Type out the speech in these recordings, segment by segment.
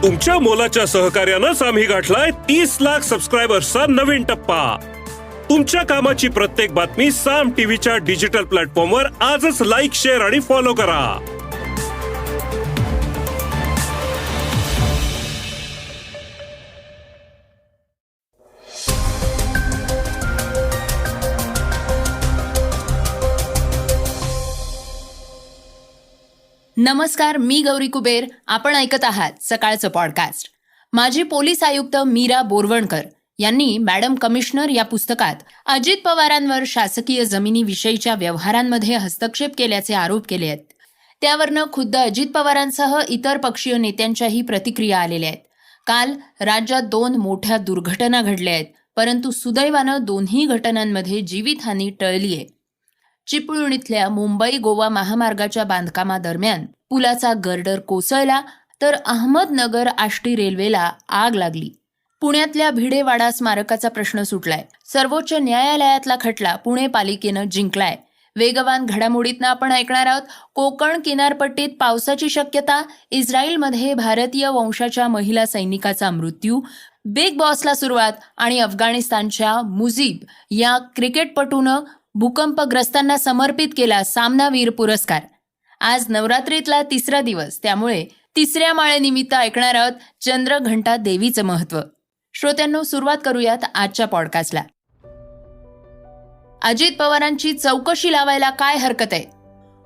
तुमच्या मोलाच्या सहकार्यानंच आम्ही गाठलाय 30 लाख सबस्क्रायबर्सचा नवीन टप्पा। तुमच्या कामाची प्रत्येक बातमी साम टीव्हीच्या डिजिटल प्लॅटफॉर्मवर आजच लाईक, शेअर आणि फॉलो करा। नमस्कार, मी गौरी कुबेर। आपण ऐकत आहात सकाळचं पॉडकास्ट। माजी पोलीस आयुक्त मीरा बोरवणकर यांनी मॅडम कमिशनर या पुस्तकात अजित पवारांवर शासकीय जमिनीविषयीच्या व्यवहारांमध्ये हस्तक्षेप केल्याचे आरोप केले आहेत। त्यावरनं खुद्द अजित पवारांसह इतर पक्षीय नेत्यांच्याही प्रतिक्रिया आलेल्या आहेत। काल राज्यात 2 मोठ्या दुर्घटना घडल्या आहेत, परंतु सुदैवानं दोन्ही घटनांमध्ये जीवितहानी टळली आहे। चिपळूण इथल्या मुंबई गोवा महामार्गाच्या बांधकामादरम्यान पुलाचा गर्डर कोसळला, तर अहमदनगर आष्टी रेल्वेला आग लागली। पुण्यातल्या भिडेवाडा स्मारकाचा प्रश्न सुटलाय। सर्वोच्च न्यायालयातला खटला पुणे पालिकेनं जिंकलाय। वेगवान घडामोडीतनं आपण ऐकणार आहोत, कोकण किनारपट्टीत पावसाची शक्यता, इस्रायलमध्ये भारतीय वंशाच्या महिला सैनिकाचा मृत्यू, बिग बॉसला सुरुवात आणि अफगाणिस्तानच्या मुजीब या क्रिकेटपटूनं भूकंपग्रस्तांना समर्पित केला सामनावीर पुरस्कार। आज नवरात्रीतला 3रा दिवस, त्यामुळे 3ऱ्या माळेनिमित्त ऐकणार आहोत चंद्रघंटा देवीचं महत्व। श्रोत्यांनो, सुरुवात करूयात आजच्या पॉडकास्टला। अजित पवारांची चौकशी लावायला काय हरकत आहे?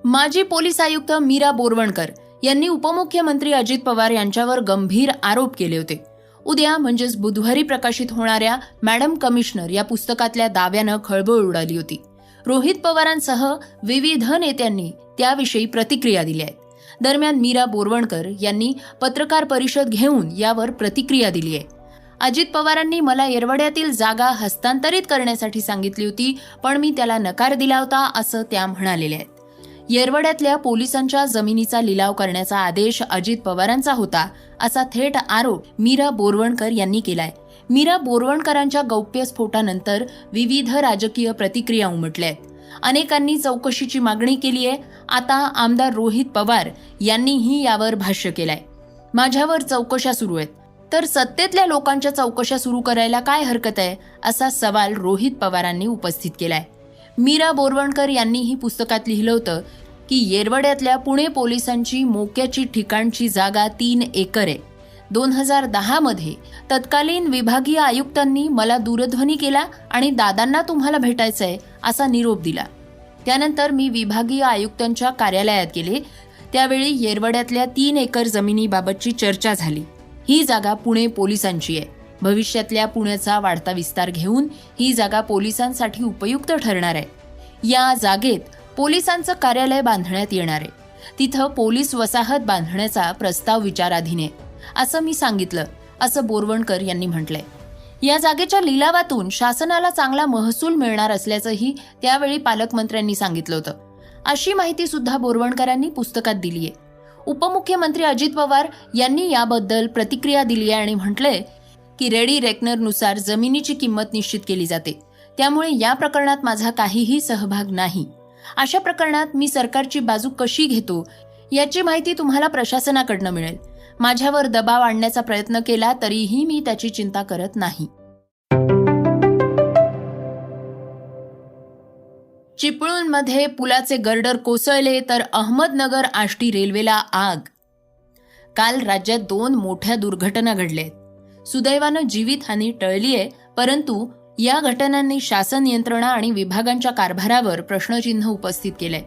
माजी पोलीस आयुक्त मीरा बोरवणकर यांनी उपमुख्यमंत्री अजित पवार यांच्यावर गंभीर आरोप केले होते। उद्या म्हणजेच बुधवारी प्रकाशित होणाऱ्या मॅडम कमिशनर या पुस्तकातल्या दाव्यानं खळबळ उडाली होती। रोहित पवारांसह विविध नेत्यांनी त्याविषयी प्रतिक्रिया दिल्या आहेत। दरम्यान मीरा बोरवणकर यांनी पत्रकार परिषद घेऊन यावर प्रतिक्रिया दिली आहे। अजित पवारांनी मला येरवड्यातील जागा हस्तांतरित करण्यासाठी सांगितली होती, पण मी त्याला नकार दिला होता, असं त्या म्हणालेल्या आहेत। येरवड्यातल्या पोलिसांच्या जमिनीचा लिलाव करण्याचा आदेश अजित पवारांचा होता, असा थेट आरोप मीरा बोरवणकर यांनी केलाय। मीरा बोरवणकरांच्या गौप्यस्फोटानंतर विविध राजकीय प्रतिक्रिया उमटल्या आहेत। अनेकांनी चौकशीची मागणी केली आहे। आता आमदार रोहित पवार यांनीही यावर भाष्य केलंय। माझ्यावर चौकशा सुरू आहेत, तर सत्तेतल्या लोकांच्या चौकशा सुरू करायला काय हरकत आहे, असा सवाल रोहित पवारांनी उपस्थित केलाय। मीरा बोरवणकर यांनीही पुस्तकात लिहिलं होतं की येरवड्यातल्या पुणे पोलिसांची मोक्याची ठिकाणची जागा 3 एकर आहे। 2010 मध्ये तत्कालीन विभागीय आयुक्तांनी मला दूरध्वनी केला आणि दादांना तुम्हाला भेटायचंय असा निरोप दिला। त्यानंतर मी विभागीय आयुक्तांच्या कार्यालयात गेले, त्यावेळी येरवड्यातल्या 3 एकर जमिनीबाबतची चर्चा झाली। ही जागा पुणे पोलिसांची आहे। भविष्यातल्या पुण्याचा वाढता विस्तार घेऊन ही जागा पोलिसांसाठी उपयुक्त ठरणार आहे। या जागेत पोलिसांचं कार्यालय बांधण्यात येणार आहे। तिथं पोलीस वसाहत बांधण्याचा प्रस्ताव विचाराधीन आहे, असं मी सांगितलं, असं बोरवणकर यांनी म्हटलंय। या जागेच्या लिलावातून शासनाला चांगला महसूल मिळणार असल्याचंही त्यावेळी पालकमंत्र्यांनी सांगितलं होतं। अशी माहिती सुद्धा बोरवणकरांनी पुस्तकात दिली आहे। उपमुख्यमंत्री अजित पवार यांनी याबद्दल प्रतिक्रिया दिली आहे आणि म्हटलंय की रेडी रेकनरनुसार जमिनीची किंमत निश्चित केली जाते, त्यामुळे या प्रकरणात माझा काहीही सहभाग नाही। अशा प्रकरणात मी सरकारची बाजू कशी घेतो याची माहिती तुम्हाला प्रशासनाकडनं मिळेल। माझ्यावर दबाव आणण्याचा प्रयत्न केला तरीही मी त्याची चिंता करत नाही। चिपळूणमध्ये पुलाचे गर्डर कोसळले, तर अहमदनगर आष्टी रेल्वेला आग। काल राज्यात 2 मोठ्या दुर्घटना घडल्या आहेत। सुदैवानं जीवितहानी टळली आहे, परंतु या घटनांनी शासन यंत्रणा आणि विभागांच्या कारभारावर प्रश्नचिन्ह उपस्थित केलंय।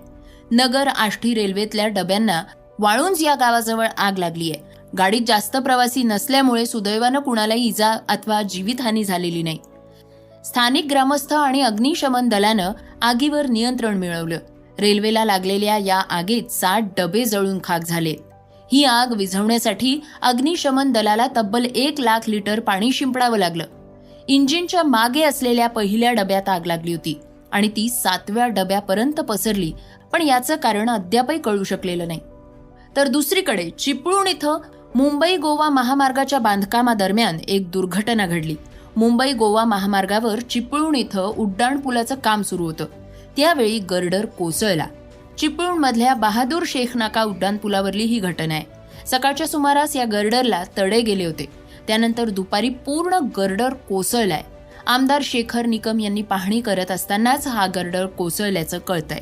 नगर आष्टी रेल्वेतल्या डब्यांना वाळुंज या गावाजवळ आग लागली आहे। गाडीत जास्त प्रवासी नसल्यामुळे सुदैवानं कुणालाही इजा अथवा जीवितहानी झालेली नाही। स्थानिक ग्रामस्थ आणि अग्निशमन दलानं आगीवर नियंत्रण मिळवलं। रेल्वेला लागलेल्या या आगीत 60 डबे जळून खाक झाले। ही आग विझवण्यासाठी अग्निशमन दलाला तब्बल 1 लाख लिटर पाणी शिंपडावं लागलं। इंजिनच्या मागे असलेल्या पहिल्या डब्यात आग लागली होती आणि ती 7व्या डब्यापर्यंत पसरली, पण याचं कारण अद्यापही कळू शकलेलं नाही। तर दुसरीकडे चिपळूण इथं मुंबई गोवा महामार्गाच्या बांधकामादरम्यान एक दुर्घटना घडली। मुंबई गोवा महामार्गावर चिपळूण इथं उड्डाणपुलाचं काम सुरू होतं, त्यावेळी गर्डर कोसळला। चिपळूणमधल्या बहादूर शेख नाका उड्डाणपुलावरली ही घटना आहे। सकाळच्या सुमारास या गर्डरला तडे गेले होते. त्यानंतर दुपारी पूर्ण गर्डर कोसळलाय. आमदार शेखर निकम यांनी पाहणी करत असतानाच हा गर्डर कोसळल्याचं कळतंय.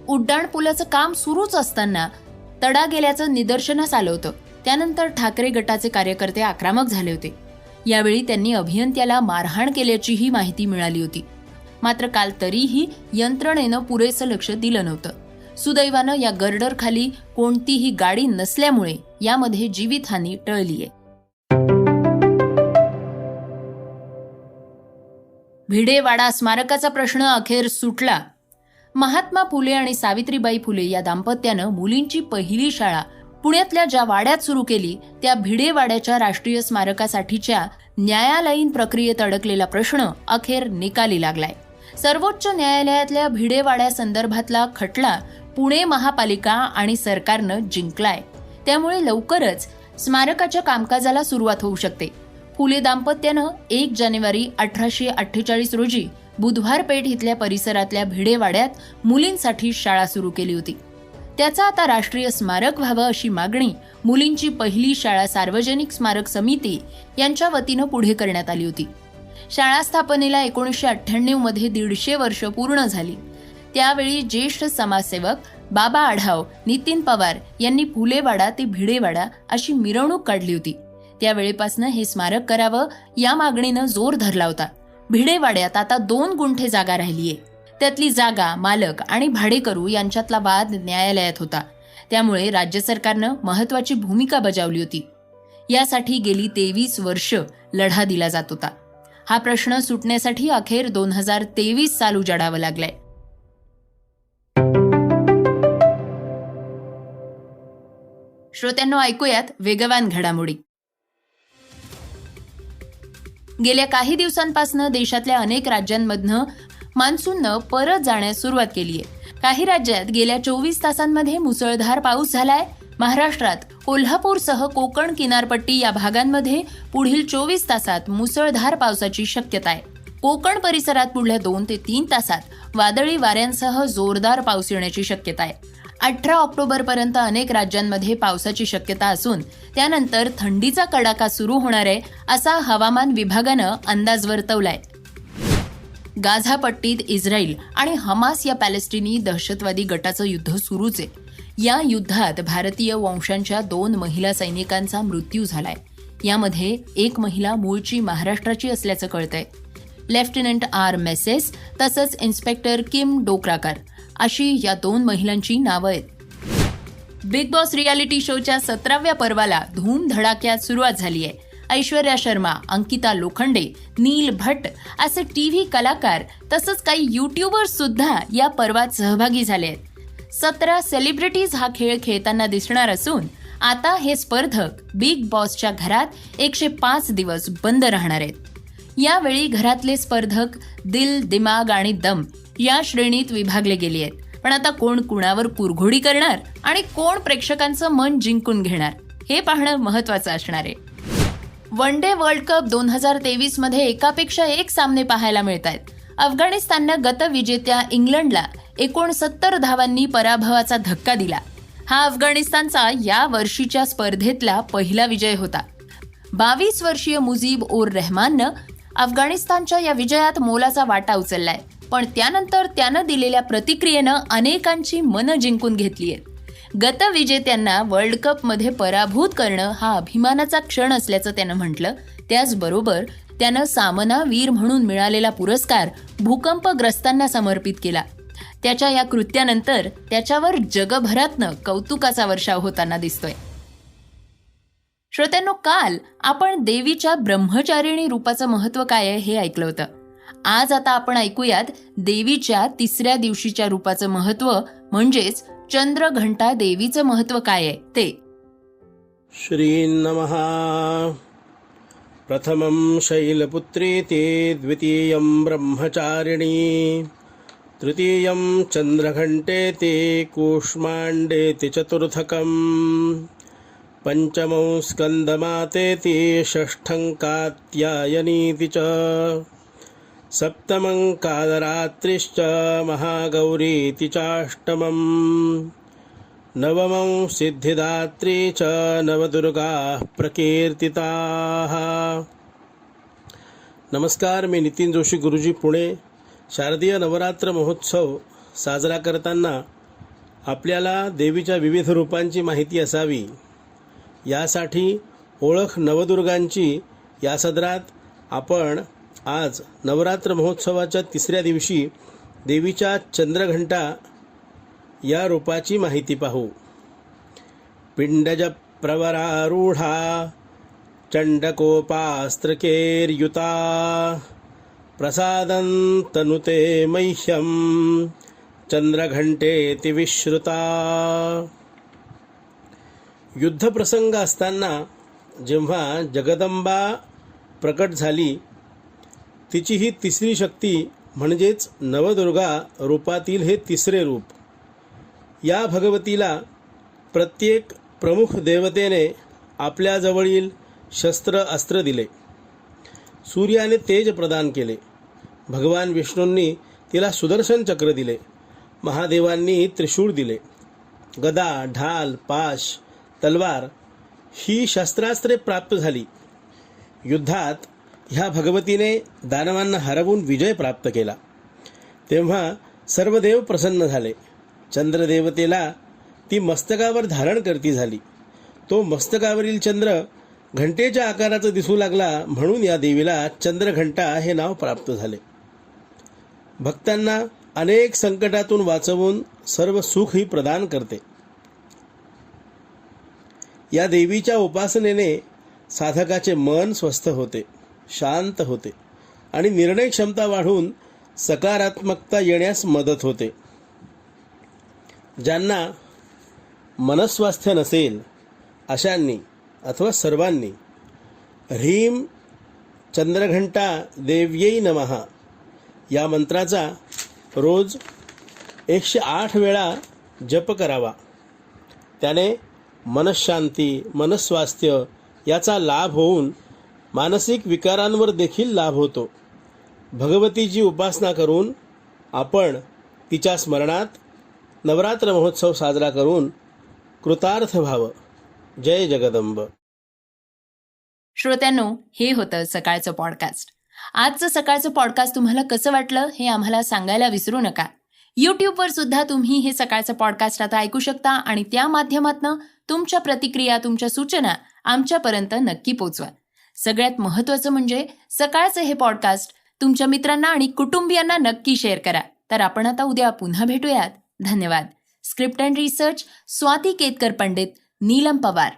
उड्डाण पुलाचं काम सुरूच असताना तडा गेल्याचं निदर्शनास आलं होतं. त्यानंतर ठाकरे गटाचे कार्यकर्ते आक्रमक झाले होते. यावेळी त्यांनी अभियंत्याला मारहाण केल्याचीही माहिती मिळाली होती. मात्र काल तरीही यंत्रणेनं पुरेसं लक्ष दिलं नव्हतं. सुदैवानं या गर्डरखाली कोणतीही गाडी नसल्यामुळे यामध्ये जीवितहानी टळलीय. भिडेवाडा स्मारकाचा प्रश्न अखेर सुटला. महात्मा फुले आणि सावित्रीबाई फुले या दाम्पत्यानं मुलींची पहिली शाळा पुण्यातल्या ज्या वाड्यात सुरू केली त्या भिडेवाड्याच्या राष्ट्रीय स्मारकासाठीच्या न्यायालयीन प्रक्रियेत अडकलेला प्रश्न अखेर निकाली लागलाय. सर्वोच्च न्यायालयातल्या भिडेवाड्यासंदर्भातला खटला पुणे महापालिका आणि सरकारनं जिंकलाय. त्यामुळे लवकरच स्मारकाच्या कामकाजाला सुरुवात होऊ शकते. फुले दाम्पत्यानं 1 जानेवारी 1848 रोजी बुधवार पेठ इथल्या परिसरातल्या भिडेवाड्यात मुलींसाठी शाळा सुरू केली होती. त्याचा आता राष्ट्रीय स्मारक व्हावं अशी मागणी मुलींची पहिली शाळा सार्वजनिक स्मारक समिती यांच्या वतीनं पुढे करण्यात आली होती. शाळा स्थापनेला 1998 मध्ये 150 वर्ष पूर्ण झाली. त्यावेळी ज्येष्ठ समाजसेवक बाबा आढाव, नितीन पवार यांनी फुलेवाडा ते भिडेवाडा अशी मिरवणूक काढली होती. त्यावेळेपासून हे स्मारक करावं या मागणीनं जोर धरला होता. भिडेवाड्यात आता 2 गुंठे जागा राहिलीये. त्यातली जागा मालक आणि भाडेकरू यांच्यातला वाद न्यायालयात होता. त्यामुळे राज्य सरकारनं महत्वाची भूमिका बजावली होती. यासाठी गेली 23 वर्ष लढा दिला जात होता. हा प्रश्न सुटण्यासाठी अखेर 2023 साल उजाडावं लागलंय. श्रोत्यांनो, ऐकूयात वेगवान घडामोडी. गेल्या काही दिवसांपासून देशातल्या अनेक राज्यांमधनं मान्सूननं परत जाण्यास सुरुवात केली आहे. काही राज्यात गेल्या 24 तासांमध्ये मुसळधार पाऊस झालाय. महाराष्ट्रात कोल्हापूरसह कोकण किनारपट्टी या भागांमध्ये पुढील 24 तासात मुसळधार पावसाची शक्यता आहे. कोकण परिसरात पुढल्या 2 ते 3 तासात वादळी वाऱ्यांसह जोरदार पाऊस येण्याची शक्यता आहे. 18 ऑक्टोबरपर्यंत अनेक राज्यांमध्ये पावसाची शक्यता असून त्यानंतर थंडीचा कडाका सुरू होणार आहे असा हवामान विभागानं अंदाज वर्तवलाय. गाझा पट्टीत इस्रायल आणि हमास या पॅलेस्टिनी दहशतवादी गटाचं युद्ध सुरूच आहे. या युद्धात भारतीय वंशांच्या 2 महिला सैनिकांचा मृत्यू झालाय. यामध्ये एक महिला मूळची महाराष्ट्राची असल्याचं कळतंय. लेफ्टनंट आर मेसेस तसंच इन्स्पेक्टर किम डोक्राकर अशी या 2 महिलांची नावं आहेत. बिग बॉस रियालिटी शोच्या 17व्या पर्वाला धूमधडाक्यात सुरुवात झाली आहे. ऐश्वर्या शर्मा, अंकिता लोखंडे, नील भट्ट असे टीव्ही कलाकार तसंच काही युट्यूबर्स सुद्धा या पर्वात सहभागी झाले आहेत. 17 सेलिब्रिटीज हा खेळ खेळताना दिसणार असून आता हे स्पर्धक बिग बॉसच्या घरात 105 दिवस बंद राहणार आहेत. यावेळी घरातले स्पर्धक दिल, दिमाग आणि दम या श्रेणीत विभागले गेले आहेत. पण आता कोण कुणावर कुरघोडी करणार आणि कोण प्रेक्षकांचं मन जिंकून घेणार हे पाहणं महत्वाचं असणार आहे. वन डे वर्ल्ड कप 2023 मध्ये एकापेक्षा एक सामने पाहायला मिळत आहेत. अफगाणिस्ताननं गतविजेत्या इंग्लंडला 69 धावांनी पराभवाचा धक्का दिला. हा अफगाणिस्तानचा या वर्षीच्या स्पर्धेतला पहिला विजय होता. 22 वर्षीय मुजीब उर रहमाननं अफगाणिस्तानच्या या विजयात मोलाचा वाटा उचललाय. पण त्यानंतर त्यानं दिलेल्या प्रतिक्रियेनं अनेकांची मनं जिंकून घेतली आहेत. गतविजेत्यांना वर्ल्ड कपमध्ये पराभूत करणं हा अभिमानाचा क्षण असल्याचं त्यानं म्हटलं. त्याचबरोबर त्यानं सामना वीर म्हणून मिळालेला पुरस्कार भूकंपग्रस्तांना समर्पित केला. त्याच्या या कृत्यानंतर त्याच्यावर जगभरातनं कौतुकाचा वर्षाव होताना दिसतोय. श्रोत्यांनो, काल आपण देवीच्या ब्रह्मचारिणी रूपाचं महत्त्व काय आहे हे ऐकलं होतं. आज आता आपण ऐकूयात देवीच्या 3ऱ्या दिवशीच्या रूपाचं महत्त्व म्हणजेच चंद्रघंटा देवीचं महत्त्व काय आहे ते. श्री नमः. प्रथमं शैलपुत्रीति, द्वितीयं ब्रह्मचारिणी, तृतीयं चंद्रघंटेति, कूष्माण्डेति, चतुर्थकं पंचमं स्कंदमातेति, षष्ठं कात्यायनीति च, सप्तमं कालरात्रिश्च महागौरीति चाष्टमं, नवमं सिद्धिदात्री च नवदुर्गाः प्रकीर्तिताः. नमस्कार, मी नितीन जोशी गुरुजी, पुणे. शारदीय नवरात्र महोत्सव साजरा करताना आपल्याला देवीच्या विविध रूपांची माहिती असावी, यासाठी ओळख नवदुर्गांची या सदरात आपण आज नवरात्र महोत्सवाच्या तिसऱ्या दिवशी देवीच्या चंद्रघंटा या रूपाची माहिती पाहू. पिंडज प्रवरारूढा चंडकोपास्त्रकेर्युता प्रसादं तनुते मह्यं चंद्रघंटेति विश्रुता. युद्धप्रसंग असताना जेव्हा जगदंबा प्रकट झाली, तिची ही तिसरी शक्ती म्हणजेच नवदुर्गा रूपातील हे तिसरे रूप. या भगवतीला प्रत्येक प्रमुख देवतेने आपल्याजवळील शस्त्र अस्त्र दिले. सूर्याने तेज प्रदान केले, भगवान विष्णूंनी तिला सुदर्शन चक्र दिले, महादेवांनी त्रिशूळ दिले. गदा, ढाल, पाश, तलवार ही शस्त्रास्त्रे प्राप्त झाली. युद्धात ह्या भगवतीने दानवांना हरवून विजय प्राप्त केला. तेव्हा सर्व देव प्रसन्न झाले. चंद्रदेवतेला ती मस्तकावर धारण करती झाली. तो मस्तकावरील चंद्र घंटेच्या आकाराचा दिसू लागला, म्हणून या देवीला चंद्रघंटा हे नाव प्राप्त झाले. भक्तांना अनेक संकटातून वाचवून सर्व सुखही प्रदान करते. या देवीच्या उपासनेने साधकाचे मन स्वस्थ होते, शांत होते आणि निर्णय क्षमता वाढून सकारात्मकता येण्यास मदत होते. ज्यांना मनस्वास्थ्य नसेल अशांनी अथवा सर्वांनी ह्रीं चंद्रघंटा देव्यै नमः या मंत्राचा रोज 108 वेळा जप करावा. त्याने मनःशांती, मनस्वास्थ्य याचा लाभ होऊन मानसिक विकारांवर देखील लाभ होतो. भगवतीची उपासना करून आपण तिच्या स्मरणात नवरात्र महोत्सव साजरा करून कृतार्थ व्हावं. जय जगदंब. श्रोत्यांनो, हे होतं सकाळचं पॉडकास्ट. आजचं सकाळचं पॉडकास्ट तुम्हाला कसं वाटलं हे आम्हाला सांगायला विसरू नका. यूट्यूबवर सुद्धा तुम्ही हे सकाळचं पॉडकास्ट आता ऐकू शकता आणि त्या माध्यमातून तुमच्या प्रतिक्रिया, तुमच्या सूचना आमच्यापर्यंत नक्की पोचवा. सगळ्यात महत्त्वाचं म्हणजे सकाळचं हे पॉडकास्ट तुमच्या मित्रांना आणि कुटुंबियांना नक्की शेअर करा. तर आपण आता उद्या पुन्हा भेटूयात. धन्यवाद. Script and research Swati Ketkar Pandit, Neelam Pawar.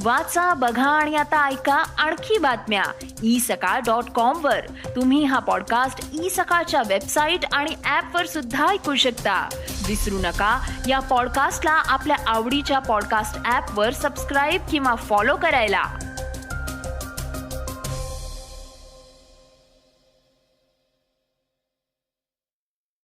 वाचा, बघा आणि आता ऐका आणखी बातम्या isakal.com वर. तुम्ही हा पॉडकास्ट isakal वेबसाईट आणि ॲपवर सुद्धा ऐकू शकता. विसरू नका, या पॉडकास्टला आपल्या आवडीच्या पॉडकास्ट ॲपवर सबस्क्राईब किंवा फॉलो करायला.